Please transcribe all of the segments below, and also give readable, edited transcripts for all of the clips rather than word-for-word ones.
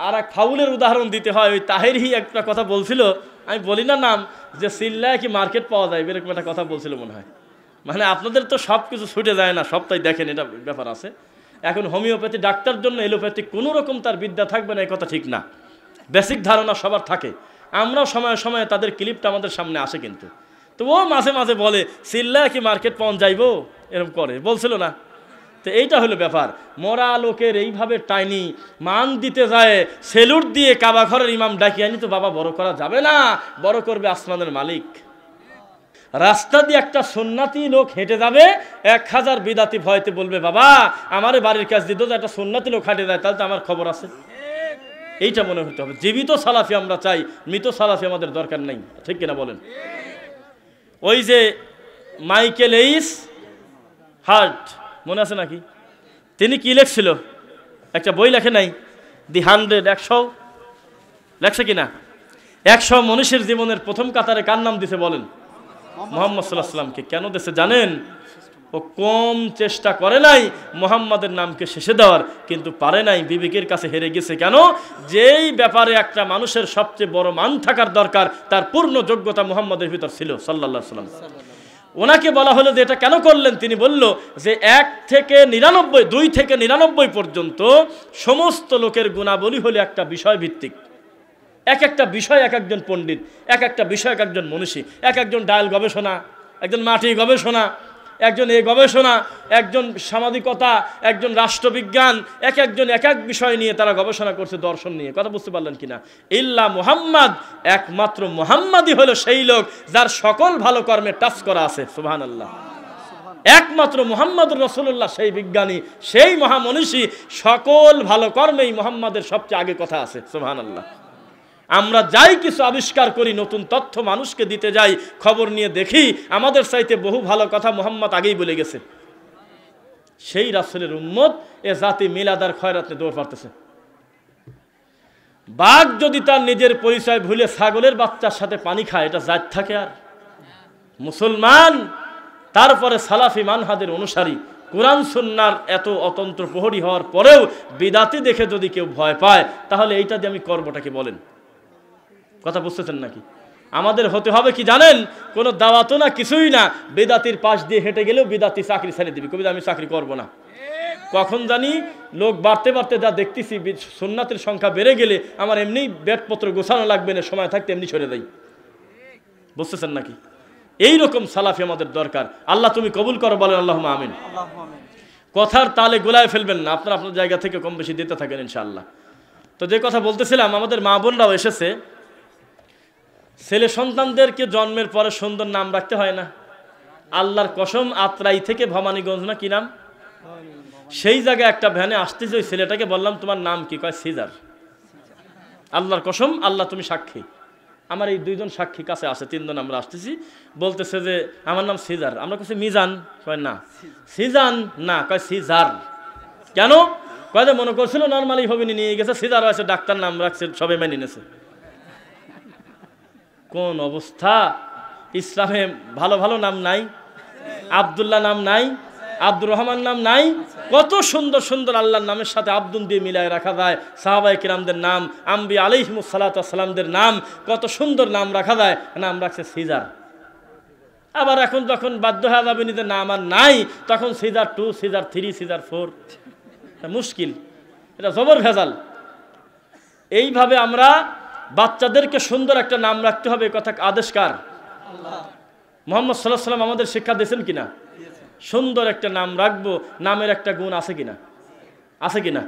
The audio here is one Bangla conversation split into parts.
আর এক ফাউলের উদাহরণ দিতে হয়। ওই তাহেরই একটা কথা বলছিল, আমি বলি না নাম, যে চিল্লায় কি মার্কেট পাওয়া যায়, এরকম একটা কথা বলছিল মনে হয়। মানে আপনাদের তো সব কিছু ছুটে যায় না, সবটাই দেখেন, এটা ব্যাপার আছে। এখন হোমিওপ্যাথি ডাক্তার জন্য এলোপ্যাথি কোনো রকম তার বিদ্যা থাকবে না, এই কথা ঠিক না। বেসিক ধারণা সবার থাকে। আমরাও সময়ে সময়ে তাদের ক্লিপটা আমাদের সামনে আসে, কিন্তু তো ও মাঝে মাঝে বলে চিল্লায় কি মার্কেট পাওয়া যাইবো, এরকম করে বলছিল না। তো এইটা হলো ব্যাপার। মরা লোকের এইভাবে টাইনি মান দিতে যায়, সেলুট দিয়ে কাবা ঘরের ইমাম ডাকি আনি, তো বাবা বড় করা যাবে না, বড় করবে আসমানের মালিক। রাস্তা দিয়ে একটা সুন্নাতি লোক হেঁটে যাবে, 1000 বিদাতি ভয়তে বলবে বাবা আমারে বাড়ির কাজ দিত, একটা সুন্নাতি লোক হাঁটে যায়, তাহলে তো আমার খবর আছে। এইটা মনে হতে হবে। জীবিত সালাফি আমরা চাই, মৃত সালাফি আমাদের দরকার নেই, ঠিক কিনা বলেন? ওই যে মাইকেল এইস হার্ট মনে আছে নাকি, তিনি কি লেখছিল, একটা বই লেখে নাই, দি 100 লেখছে কিনা? 100 মনীষীর জীবনের প্রথম কাতারে কার নাম দিছে বলেন? মুহাম্মদ সাল্লাল্লাহু আলাইহি ওয়াসাল্লামকে। কেন দিছে জানেন? ও কম চেষ্টা করে নাই মুহাম্মাদের নামকে শেষে দেওয়ার, কিন্তু পারে নাই, বিবেকের কাছে হেরে গেছে। কেন? যেই ব্যাপারে একটা মানুষের সবচেয়ে বড় মান থাকার দরকার, তার পূর্ণ যোগ্যতা মুহাম্মাদের ভিতর ছিল সাল্লাল্লাহু আলাইহি ওয়াসাল্লাম। ওনাকে বলা হলো যে এটা কেন করলেন, তিনি বলল যে 1 থেকে 99, 2 থেকে 99 পর্যন্ত সমস্ত লোকের গুণাবলী হলো একটা বিষয় ভিত্তিক। এক একটা বিষয় এক একজন পণ্ডিত, এক একটা বিষয় এক একজন মনীষী, এক একজন ডায়াল গবেষণা, একজন মাটি গবেষণা, একজন এই গবেষণা, একজন সামাজিকতা, একজন রাষ্ট্রবিজ্ঞান, এক একজন এক এক বিষয় নিয়ে তারা গবেষণা করছে, দর্শন নিয়ে। কথা বুঝতে পারলেন কিনা? ইল্লা মুহাম্মদ, একমাত্র মুহাম্মাদই হলো সেই লোক যার সকল ভালো কর্মে টাচ করা আছে। সুবহানাল্লাহ। একমাত্র মুহাম্মদুর রাসূলুল্লাহ সেই বিজ্ঞানী, সেই মহামনীষী, সকল ভালো কর্মেই মুহাম্মাদের সবচেয়ে আগে কথা আছে। সুবহানাল্লাহ। আমরা যাই কিছু আবিষ্কার করি, নতুন তথ্য মানুষকে দিতে যাই, খবর নিয়ে দেখি আমাদের চাইতে বহু ভালো কথা মুহাম্মদ আগেই বলে গেছে। সেই রাসূলের উম্মত এ জাতি মিলাদার খয়রাতে দৌড় পারতেছে। বাঘ যদি তার নিজের পরিচয় ভুলে ছাগলের বাচ্চার সাথে পানি খায়, এটা জাত থাকে? আর মুসলমান তারপরে সালাফি মানহাজের অনুসারী, কোরআন সুন্নাহর এত অতন্ত্র প্রহরী হওয়ার পরেও বিদাতি দেখে যদি কেউ ভয় পায়, তাহলে এইটা দিয়ে আমি করবোটা কি বলেন? কথা বুঝতেছেন নাকি? আমাদের হতে হবে কি জানেন? কোনো দাওয়াতও না, কিছুই না, বেদাতির পাশ দিয়ে হেঁটে গেলেও বিদাতি চাকরি ছেড়ে দিবি, কবি আমি চাকরি করব না। কখন জানি লোক বাড়তে বাড়তে যা দেখতেছি, সুন্নাতের সংখ্যা বেড়ে গেলে আমার এমনি ব্যাটপত্র গোছানো লাগবে না, সময় থাকতে এমনি সরে দেয়। বুঝতেছেন নাকি? এইরকম সালাফি আমাদের দরকার। আল্লাহ তুমি কবুল করো, বলেন আল্লাহুম্মা আমিন। কথার তালে গোলায় ফেলবেন না, আপনারা আপনার জায়গা থেকে কম বেশি দিতে থাকেন ইনশাআল্লাহ। তো যে কথা বলতেছিলাম, আমাদের মা বোনরাও এসেছে, ছেলে সন্তানদেরকে জন্মের পরে সুন্দর নাম রাখতে হয় না? আল্লাহর কসম, আত্রাই থেকে ভবানীগঞ্জ না কি নাম, সেই জায়গায় একটা ভ্যানে আসতেছে, ওই ছেলেটাকে বললাম তোমার নাম কি? কয় সিজার। আল্লাহর কসম, আল্লাহ তুমি সাক্ষী, আমার এই 2জন সাক্ষী কাছে আসে, 3 জন আমরা আসতেছি, বলতেছে যে আমার নাম সিজার। আমরা কাছে মিজান, কয় না। সিজান না, কয় সিজার। কেন? কয় যে মনে করছিল নর্মালি হবে, নিয়ে গেছে, সিজার হয়েছে, ডাক্তার নাম রাখছে, সবাই মেনে নিয়েছে। কোন অবস্থা! ইসলামে ভালো ভালো নাম নাই? আব্দুল্লাহ নাম নাই? আব্দুর রহমান নাম নাই? কত সুন্দর সুন্দর আল্লাহর নামের সাথে আব্দুল দিয়ে মিলায় রাখা যায়। সাহাবায়ে কিরামদের নাম, আম্বিয়া আলাইহিমুস সালাতু ওয়াস সালামদের নাম, কত সুন্দর নাম রাখা যায়। নাম রাখছে সিজার। আবার এখন যখন বাধ্য হয়ে যাবে নিজের নাম আর নাই, তখন সিজার 2, সিজার 3, সিজার 4, মুশকিল। এটা জবর ভেজাল। এইভাবে আমরা বাচ্চাদেরকে সুন্দর একটা নাম রাখতে হবে, কথা আদেশ কার? মুহাম্মদ সাল্লাল্লাহু আলাইহি ওয়াসাল্লাম আমাদের শিক্ষা দিয়েছেন কিনা? সুন্দর একটা নাম রাখবো, নামের একটা গুণ আছে কিনা? আছে কিনা?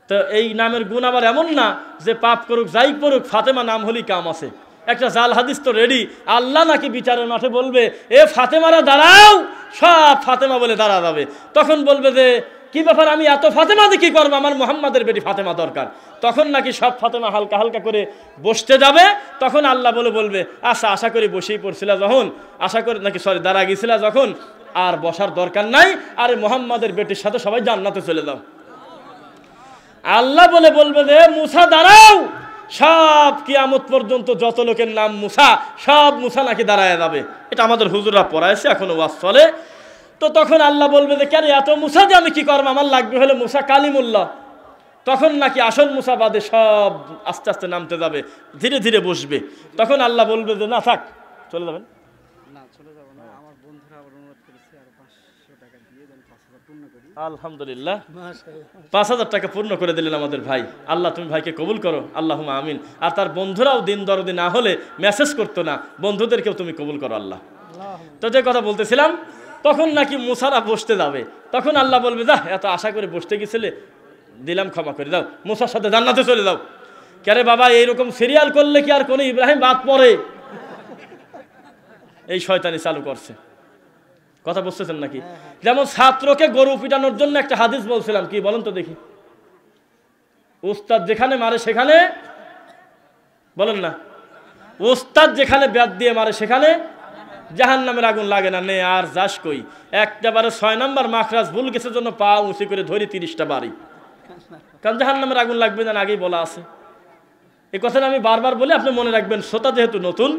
তো এই নামের গুণ আবার এমন না যে পাপ করুক যাই করুক ফাতেমা নাম হলেই কাম আছে। একটা জাল হাদিস তো রেডি, আল্লাহ নাকি বিচারের মাঠে বলবে এ ফাতেমারা দাঁড়াও, সব ফাতেমা বলে দাঁড়া যাবে। তখন বলবে যে কি ব্যাপার, আমি এত ফাতেমা দিয়ে কি করবো, আমার মুহাম্মাদের বেটি ফাতেমা দরকার। তখন নাকি সব ফাতেমা হালকা হালকা করে বসতে যাবে। তখন আল্লাহ বলবে আচ্ছা, আশা করি বসেই পড়ছিলা যখন, আশা করি নাকি দাঁড়া গেছিলা যখন, আর বসার দরকার নাই, আরে মুহাম্মাদের বেটির সাথে সবাই জান্নাতে চলে যাও। আল্লাহ বলবে যে মুসা দাঁড়াও, সব কিয়ামত পর্যন্ত যত লোকের নাম মুসা, সব মুসা নাকি দাঁড়ায় যাবে। এটা আমাদের হুজুররা পড়াইছে, এখনো ওয়াজ চলে। তো তখন আল্লাহ বলবে যে কেন এত মুসা যে আমি কি করবো, আমার লাগবে হলে মুসা কালিমুল্লাহ। তখন নাকি আসল মুসাবাদে সব আস্তে আস্তে নামতে যাবে, ধীরে ধীরে বসবে। তখন আল্লাহ বলবে যে না থাক, চলে যাবেন। আলহামদুলিল্লাহ, 5,000 টাকা পূর্ণ করে দিলেন আমাদের ভাই। আল্লাহ তুমি ভাইকে কবুল করো, আল্লাহুম্মা আমিন। আর তার বন্ধুরাও দিন দরদি না হলে মেসেজ করতো না, বন্ধুদেরকেও তুমি কবুল করো আল্লাহ। তো যে কথা বলতেছিলাম, তখন নাকি মুসারা বসতে যাবে। তখন আল্লাহ বলবে যা, এত আশা করে বসতে গেছিলে, দিলাম ক্ষমা করে দাও, মুসার সাথে জান্নাতে চলে যাও। কেরে বাবা, এইরকম সিরিয়াল করলে কি আর কোনো ইব্রাহিম বাদ পড়ে? এই শয়তানি চালু করছে। কথা বুঝতেছেন নাকি? যেমন ছাত্রকে গরু পিটানোর জন্য একটা হাদিস বলছিলাম, কি বলেন তো দেখি। উস্তাদ যেখানে মারে সেখানে, বলেন না, উস্তাদ যেখানে ব্যাট দিয়ে মারে সেখানে জাহান্নামের আগুন লাগে না। নে আর যাস কই, একটাবারে 6 নম্বর মাখরাজ ভুল গেছে জন্য পা উঁচু করে ধরি 30টা বাড়ি, কারণ জাহান্নামের আগুন লাগবে না, আগেই বলা আছে। এই কথাটা আমি বারবার বলি, আপনি মনে রাখবেন। শ্রোতা যেহেতু নতুন,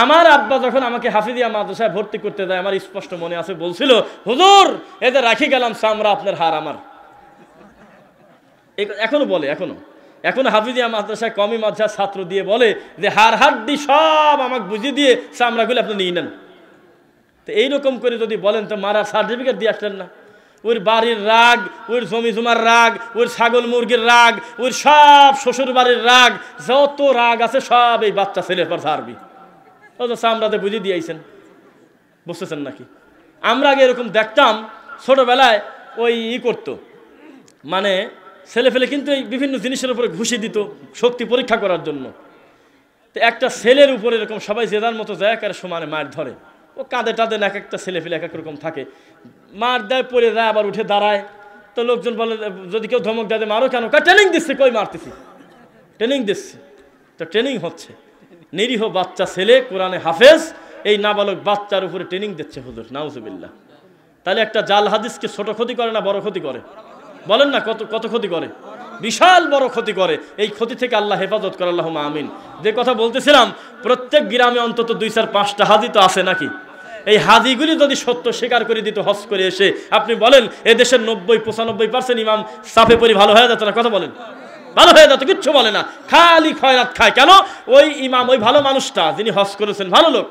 আমার আব্বা যখন আমাকে হাফিজিয়া মাদ্রাসায় ভর্তি করতে দেয়, আমার স্পষ্ট মনে আছে, বলছিল হুজুর এদের রাখি গেলাম চামড়া আপনার হার আমার। এখনো বলে, এখনো হাফিজিয়া মাদ্রাসায় কমি মাদ্রাসার ছাত্র দিয়ে বলে যে হার হাড্ডি সব আমাকে বুঝিয়ে দিয়ে চামড়াগুলো আপনি নিয়ে নেন। তো এইরকম করে যদি বলেন তো মারার সার্টিফিকেট দিয়ে আসলেন না। ওর বাড়ির রাগ, ওর জমি জমার রাগ, ওর ছাগল মুরগির রাগ, ওর সব শ্বশুর বাড়ির রাগ, যত রাগ আছে সব এই বাচ্চা ছেলের পর ছাড়বি। ও তো চামড়াতে বুঝিয়ে দিয়েছেন, বুঝতেছেন নাকি? আমরা আগে এরকম দেখতাম ছোটবেলায়, ওই করতো, মানে ছেলে ফেলে কিন্তু এই বিভিন্ন জিনিসের উপরে ঘুষি দিত শক্তি পরীক্ষা করার জন্য। তো একটা ছেলের উপরে এরকম সবাই যে যার মতো যায় কারে সমানে মার ধরে, ও কাঁদে টাঁদে, এক একটা ছেলে ফেলে এক এক রকম থাকে, মার দেয়, পড়ে যায়, আবার উঠে দাঁড়ায়। তো লোকজন বলে, যদি কেউ ধমক দেয় মারো কেন? ট্রেনিং দিচ্ছে। কই মারতেছি? ট্রেনিং দিচ্ছে। তো ট্রেনিং হচ্ছে, নিরীহ বাচ্চা ছেলে কোরআনে হাফেজ, এই নাবালক বাচ্চার উপরে ট্রেনিং দিচ্ছে হুজুর, নাউজুবিল্লাহ। তাহলে একটা জাল হাদিসকে ছোট ক্ষতি করে না বড় ক্ষতি করে? বলেন না, কত ক্ষতি করে? বিশাল বড় ক্ষতি করে। এই ক্ষতি থেকে আল্লাহ হেফাজত করে, আল্লাহুম্মা আমিন। যে কথা বলতেছিলাম, প্রত্যেক গ্রামে অন্তত 2-4-5টা হাজি তো আছে নাকি? এই হাদিগুলি যদি সত্য স্বীকার করে দিত হজ করে এসে, আপনি বলেন এদেশের 90-95% ইমাম সাফে পরি ভালো হয়ে যেত না? কথা বলেন, ভালো হয়ে যেত? কিচ্ছু বলে না, খালি খয়রাত খায়। কেন? ওই ইমাম, ওই ভালো মানুষটা যিনি হজ করেছেন, ভালো লোক,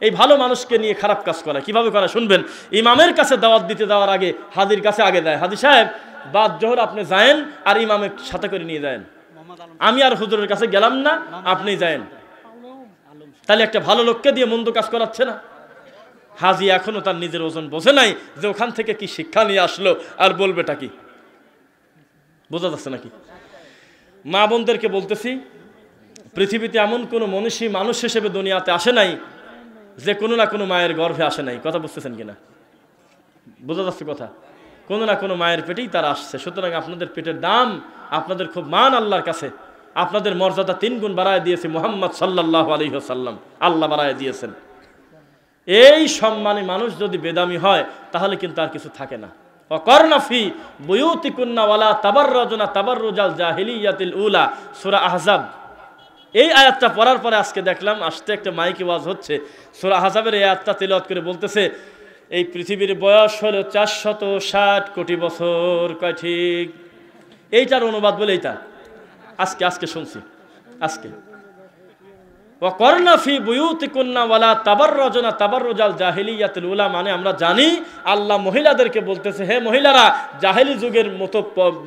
এই ভালো মানুষকে নিয়ে খারাপ কাজ করে। কিভাবে করে শুনবেন। ইমামের কাছে দাওয়াত দিতে যাওয়ার আগে হাদির কাছে আগে দেয়, হাদি সাহেব বাদ জোহর আপনি যায়েন আর ইমামের সাথে করে নিয়ে যায়েন, আমি আর হুজুরের কাছে গেলাম না, আপনি যায়েন। তাহলে একটা ভালো লোককে দিয়ে মন্দ কাজ করাচ্ছে না। হাজি এখনো তার নিজের ওজন বোঝে নাই যে ওখান থেকে কি শিক্ষা নিয়ে আসলো আর বলবেটা কি। বোঝা যাচ্ছে নাকি? মা বোনদেরকে বলতেছি, পৃথিবীতে এমন কোনো মনীষী মানুষ হিসেবে দুনিয়াতে আসে নাই যে কোনো না কোনো মায়ের গর্ভে আসে নাই। কথা বুঝতেছেন কিনা? বোঝা যাচ্ছে কথা? কোনো না কোনো মায়ের পেটেই তারা আসছে। সুতরাং আপনাদের পেটের দাম, আপনাদের খুব মান আল্লাহর কাছে। আপনাদের মর্যাদা 3 গুণ বাড়ায় দিয়েছে মুহাম্মদ সাল্লাল্লাহু আলাইহি ওয়াসাল্লাম, আল্লাহ বাড়ায় দিয়েছেন। এই সম্মানী মানুষ যদি বেদামি হয় তাহলে কিন্তু আর কিছু থাকে না। ওয়াকারনা ফি বুয়ুতিকুন্না ওয়ালা তাবাররাজুনা তাবাররুজাল জাহিলিয়াতিল উলা, সূরা আহজাব। এই আয়াতটা পড়ার পরে আজকে দেখলাম আসতে একটা মাইক ওয়াজ হচ্ছে, সূরা আহজাবের এই আয়াতটা তিলাওয়াত করে বলতেছে এই পৃথিবীর বয়স হলো 460 কোটি বছর। কয় ঠিক? এইটার অনুবাদ বলে এইটা আজকে শুনছি। আজকে ওয়াকারনা ফি বুয়ুতিকুন্না ওয়ালা তাবাররাজুনা তাবাররুজাল জাহিলিয়াতিল উলা, মানে আমরা জানি আল্লাহ মহিলাদেরকে বলতেছে, হে মহিলারা, জাহেলি যুগের মতো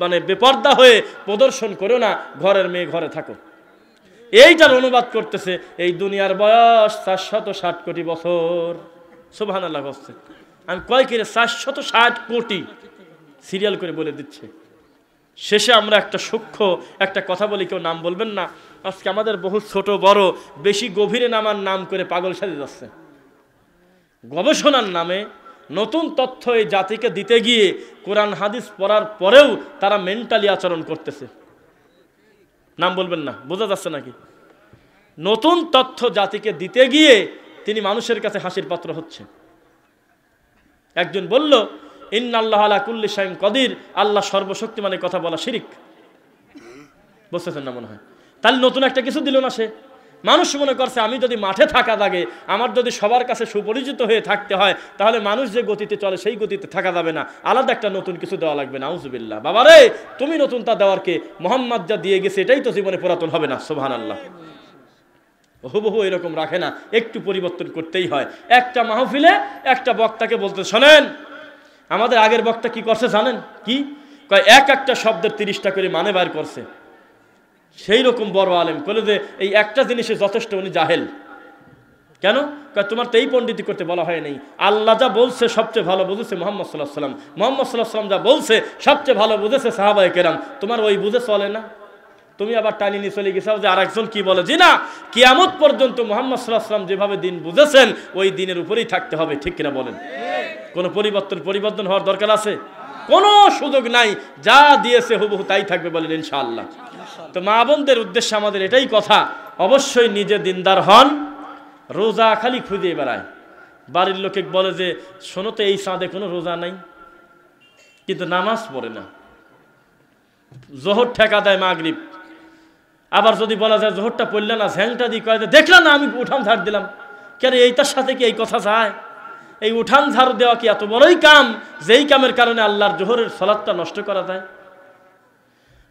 মানে বেপর্দা হয়ে প্রদর্শন করো না, ঘরের মেয়ে ঘরে থাকো। এইটার অনুবাদ করতেছে এই দুনিয়ার বয়স 460 কোটি বছর। সুবহানাল্লাহ। বলছে আমি কয় কিরে 460 কোটি সিরিয়াল করে বলে দিচ্ছে। শেষে আমরা একটা সূক্ষ্ম একটা কথা বলি, কেউ নাম বলবেন না। আজকে আমাদের বহু ছোট বড় বেশি গভীরে নামার নাম করে পাগল সাজে যাচ্ছে। গবেষণার নামে নতুন তথ্য এই জাতিকে দিতে গিয়ে কোরআন হাদিস পড়ার পরেও তারা মেন্টালি আচরণ করতেছে। নাম বলবেন না, বোঝা যাচ্ছে নাকি? নতুন তথ্য জাতিকে দিতে গিয়ে তিনি মানুষের কাছে হাসির পাত্র হচ্ছে। একজন বলল ইন্নাল্লাহা আলা কুল্লি শাইইন কাদির, আল্লাহ সর্বশক্তিমান, এই কথা বলা শিরিক। বুঝতেছেন না মনে হয়? তাহলে নতুন একটা কিছু দিল না সে। মানুষ মনে করছে আমি যদি মাঠে থাকা লাগে, আমার যদি সবার কাছে সুপরিচিত হয়ে থাকতে হয়, তাহলে মানুষ যে গতিতে চলে সেই গতিতে থাকা যাবে না, আলাদা একটা নতুন কিছু দেওয়া লাগবে। নাউজুবিল্লাহ। বাবারে, তুমি নতুনটা দেওয়ার কে? মোহাম্মদ যা দিয়ে গেছে এটাই তো জীবনে পুরাতন হবে না। সুবহানাল্লাহ। হুবহু এরকম রাখে না, একটু পরিবর্তন করতেই হয়। একটা মাহফিলে একটা বক্তাকে বলতে, শোনেন, আমাদের আগের বক্তা কি করছে জানেন? কি কয়, একটা শব্দের 30টা করে মানে বার করছে। সেই রকম বড় আলেম বলে যে এই একটা জিনিসে যথেষ্ট, উনি জাহেল। কেন? তোমার তো এই পণ্ডিতি করতে বলা হয় নাই। আল্লাহ যা বলছে সবচেয়ে ভালো বুঝেছে মুহাম্মদ সাল্লাল্লাহু আলাইহি ওয়াসাল্লাম, মুহাম্মদ সাল্লাল্লাহু আলাইহি ওয়াসাল্লাম যা বলছে সবচেয়ে ভালো বুঝেছে সাহাবায়ে কেরাম। তোমার ওই বুঝে চলে না, তুমি আবার টানি নিয়ে চলে গেছো যে আরেকজন কি বলে। জি না, কিয়ামত পর্যন্ত মুহাম্মদ সাল্লাল্লাহু আলাইহি ওয়াসাল্লাম যেভাবে দিন বুঝেছেন ওই দিনের উপরেই থাকতে হবে। ঠিক কিনা বলেন? কোনো পরিবর্তন হওয়ার দরকার আছে? কোনো সুযোগ নাই, যা দিয়েছে হুবহু তাই থাকবে বলেন ইনশাআল্লাহ। তো মা বোনদের উদ্দেশ্যে আমাদের এটাই কথা, অবশ্যই নিজে দিনদার হন। রোজা খালি খুঁজে বেড়ায়, বাড়ির লোকে বলে যে শোনো তো এই চাঁদে কোনো রোজা নাই, কিন্তু নামাজ পড়ে না। জোহর ঠেকা দেয় মাগরিব, আবার যদি বলা যায় জোহরটা পড়লে না, ঝ্যাংটা দিয়ে কয়ে দেখলাম না আমি উঠান ঝাড় দিলাম। কেন এইটার সাথে কি এই কথা যায়? এই উঠান ঝাড়ু দেওয়া কি এত বড়ই কাম, যেই কামের কারণে আল্লাহর জোহরের সালাতটা নষ্ট করা যায়?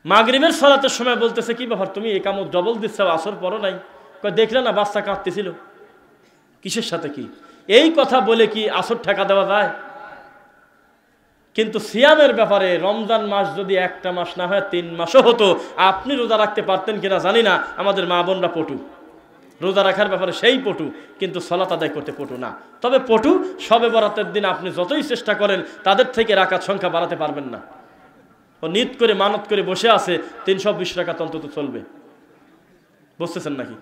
মাগরিবের সালাতের সময় বলতেছে কি ব্যাপার, তুমি এই কামত ডবল দিচ্ছ, আসর পড়ো নাই? কয় দেখলে না বাচ্চা কাঁদতেছিল। কিসের সাথে কি? এই কথা বলে কি আসর ঠেকা দেওয়া যায়? কিন্তু সিয়ামের ব্যাপারে রমজান মাস যদি একটা মাস না হয় 3 মাসও হতো, আপনি রোজা রাখতে পারতেন কিনা জানি না। আমাদের মা বোনরা পটু, রোজা রাখার ব্যাপারে সেই পটু, কিন্তু সালাত আদায় করতে পটু না। তবে পটু শবে বরাতের দিন আপনি যতই চেষ্টা করেন তাদের থেকে রাকাত সংখ্যা বাড়াতে পারবেন না। ও নিয়ত করে মানত করে বসে আছে 320 রাকাত অন্তত চলবে। বুঝতেছেন নাকি?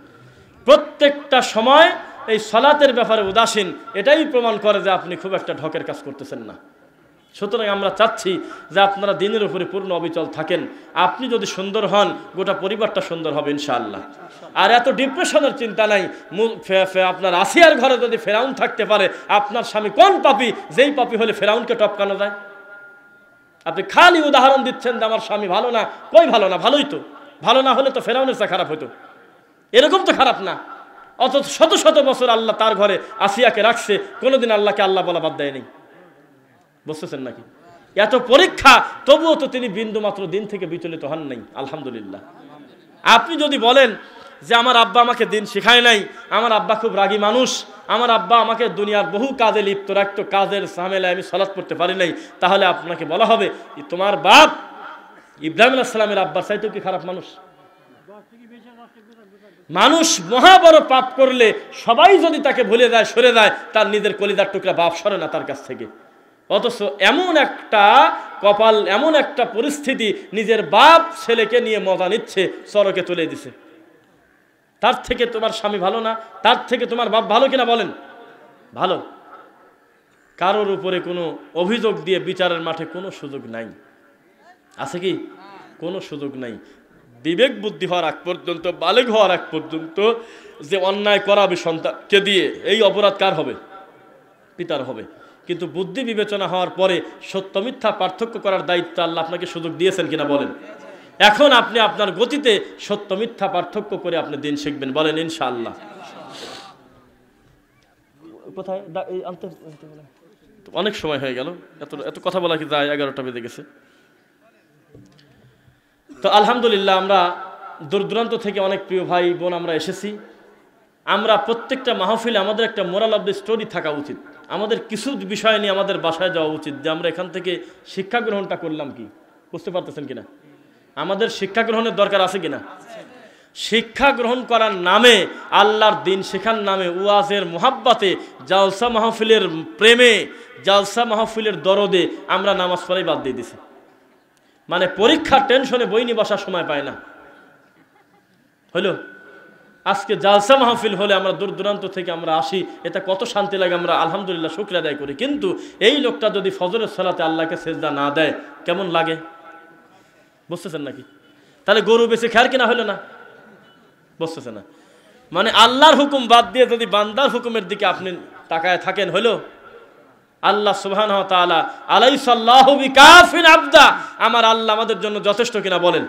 প্রত্যেকটা সময় এই সালাতের ব্যাপারে উদাসীন, এটাই প্রমাণ করে যে আপনি খুব একটা ঢকের কাজ করতেছেন না। সুতরাং আমরা চাচ্ছি যে আপনারা দিনের উপরে পূর্ণ অবিচল থাকেন। আপনি যদি সুন্দর হন, গোটা পরিবারটা সুন্দর হবে ইনশাআল্লাহ। আর এত ডিপ্রেশনের চিন্তা নাই। আপনার আসিয়ার ঘরে যদি ফেরাউন থাকতে পারে, আপনার স্বামী কোন পাপী, যেই পাপী হলে ফেরাউনকে টপকানো যায়? আপনি খালি উদাহরণ দিচ্ছেন যে আমার স্বামী ভালো না। কই ভালো না? ভালোই তো। ভালো না হলে তো ফেরাউনের চা খারাপ হতো। এরকম তো খারাপ না। অথচ শত শত বছর আল্লাহ তার ঘরে আসিয়াকে রাখছে, কোনোদিন আল্লাহকে আল্লাহ বলা বাদ দেয়নি। বুঝতেছেন নাকি? এত পরীক্ষা, তবুও তো তিনি বিন্দু মাত্র দিন থেকে বিচলিত হন নাই। আলহামদুলিল্লাহ। আপনি যদি বলেন যে আমার আব্বা আমাকে দিন শেখায় নাই, আমার আব্বা খুব রাগী মানুষ, আমার আব্বা আমাকে দুনিয়ার বহু কাজে লিপ্ত রাখতো, কাজের ঝামেলায় আমি সালাত পড়তে পারি নাই, তাহলে আপনাকে বলা হবে তোমার বাপ ইব্রাহিম আলাইহিস সালামের আব্বার চাইতেও কি খারাপ মানুষ? মানুষ মহা বড় পাপ করলে সবাই যদি তাকে ভুলে যায়, সরে যায়, তার নিজের কলিজার টুকরা বাপ সরে না তার কাছ থেকে। অথচ এমন একটা কপাল, এমন একটা পরিস্থিতি, নিজের বাপ ছেলেকে নিয়ে মজা নিচ্ছে, চরকে তুলে দিছে। তার থেকে তোমার স্বামী ভালো না? তার থেকে তোমার বাপ ভালো কিনা বলেন? ভালো। কারোর উপরে কোনো অভিযোগ দিয়ে বিচারের মাঠে কোনো সুযোগ নাই। আছে কি? কোনো সুযোগ নাই। বিবেক বুদ্ধি হওয়ার আগ পর্যন্ত, বালেগ হওয়ার আগ পর্যন্ত যে অন্যায় করাবে সন্তানকে দিয়ে, এই অপরাধ কার হবে? পিতার হবে। কিন্তু বুদ্ধি বিবেচনা হওয়ার পরে সত্য মিথ্যা পার্থক্য করার দায়িত্ব আল্লাহ আপনাকে সুযোগ দিয়েছেন কিনা বলেন? এখন আপনি আপনার গতিতে সত্য মিথ্যা পার্থক্য করে আপনি দিন শিখবেন, বলেন ইনশাআল্লাহ। কোথায় অনেক সময় হয়ে গেল, এত কথা বলা কি যায়? 11টা বেজে গেছে। তো আলহামদুলিল্লাহ, আমরা দূর দূরান্ত থেকে অনেক প্রিয় ভাই বোন আমরা এসেছি। আমরা প্রত্যেকটা মাহফিলে আমাদের একটা মোরাল অফ দ্য স্টোরি থাকা উচিত। আমাদের কিছু বিষয় নিয়ে আমাদের বাসায় যাওয়া উচিত, যে আমরা এখান থেকে শিক্ষা গ্রহণটা করলাম কি। বুঝতে পারতেছেন কিনা? আমাদের শিক্ষা গ্রহণের দরকার আছে কিনা? শিক্ষা গ্রহণ করার নামে, আল্লাহর দিন শেখার নামে, ওয়াজের মোহাব্বতে, জালসা মাহফিলের প্রেমে, জালসা মাহফিলের দরদে আমরা নামাজ পড়াই বাদ দিয়ে দিছি। মানে পরীক্ষার টেনশনে বই নিয়ে বসার সময় পায় না। হলো আজকে জালসা মাহফিল হলে আমরা দূর দূরান্ত থেকে আমরা আসি, এটা কত শান্তি লাগে, আমরা আলহামদুলিল্লাহ শুকরিয়া আদায় করি। কিন্তু এই লোকটা যদি ফজরের সালাতে আল্লাহকে সেজদা না দেয়, কেমন লাগে? বুঝতেছেন নাকি? তাহলে গরু বেঁচে খায় কিনা হলো না? বুঝতেছে না? মানে আল্লাহর হুকুম বাদ দিয়ে যদি বান্দার হুকুমের দিকে আপনি তাকায় থাকেন, হলো আল্লাহ সুবহানাহু ওয়া তাআলা আলাইসাল্লাহু বিকাফিন আবদা, আমার আল্লাহ আমাদের জন্য যথেষ্ট কিনা বলেন?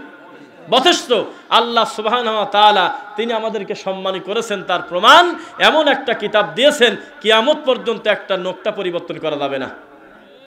যথেষ্ট। আল্লাহ সুবহানাহু ওয়া তাআলা তিনি আমাদেরকে সম্মানিত করেছেন, তার প্রমাণ এমন একটা কিতাব দিয়েছেন কিয়ামত পর্যন্ত একটা নোক্তা পরিবর্তন করা যাবে না।